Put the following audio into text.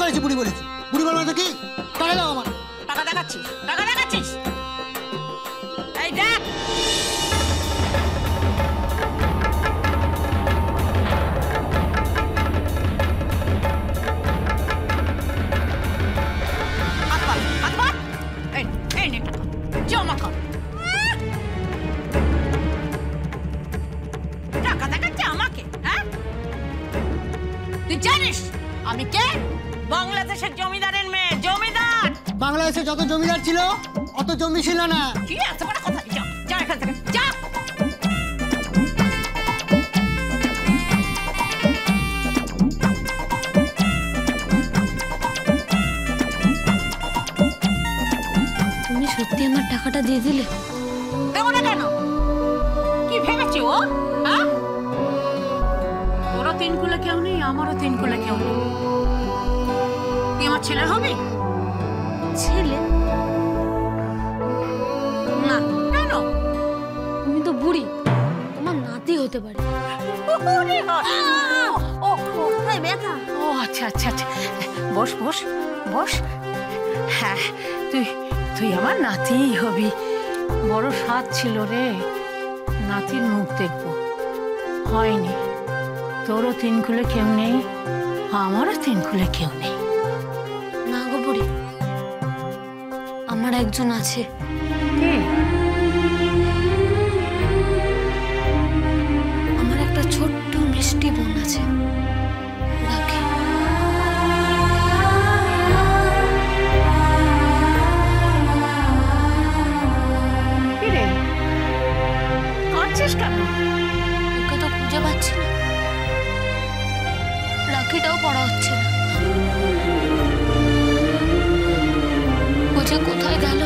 বলেছি বুড়ি বলেছি, বুড়ি বলবে তো কি? টাকা দাও আমার। টাকা দেখাচ্ছিস, টাকা দেখাচ্ছিস? এই দেখ, জমা কর। টাকা দেখাচ্ছে আমাকে? হ্যাঁ, তুই জানিস আমি কে? বাংলাদেশের জমিদারের মেয়ে, জমিদার। বাংলাদেশে যত জমিদার ছিল অত জমি ছিল না। কি এত বড় কথা? যা যা এখান থেকে, যা। তুমি সত্যি আমার টাকাটা দিয়ে দিলে? দেবো না কেন? কি ভেবেছি ও? হ্যাঁ, তোরও তিন কুলে কেউ নেই, আমারও তিন কুলে কেউ নেই। তুই আমার ছেলে হবি? ছেলে না। কেন? তুমি তো বুড়ি, তোমার নাতি হতে পারে। ব্যথা। ও আচ্ছা আচ্ছা আচ্ছা, বস বস বস। হ্যাঁ, তুই তুই আমার নাতিই হবি। বড় স্বাদ ছিল রে নাতির মুখ দেখবো, হয়নি। তোরও তিন কুলে কেউ নেই, আমারও তিন কুলে কেউ নেই। না গো বুড়ি, আমার একজন আছে। কে? আমার একটা ছোট্ট মিষ্টি বোন আছে, রাখি। কি রে, কাঁদছিস কেন? ওকে তো খুঁজে পাচ্ছি না, রাখিটাও পড়া হচ্ছে না। ও যে কোথায় গেল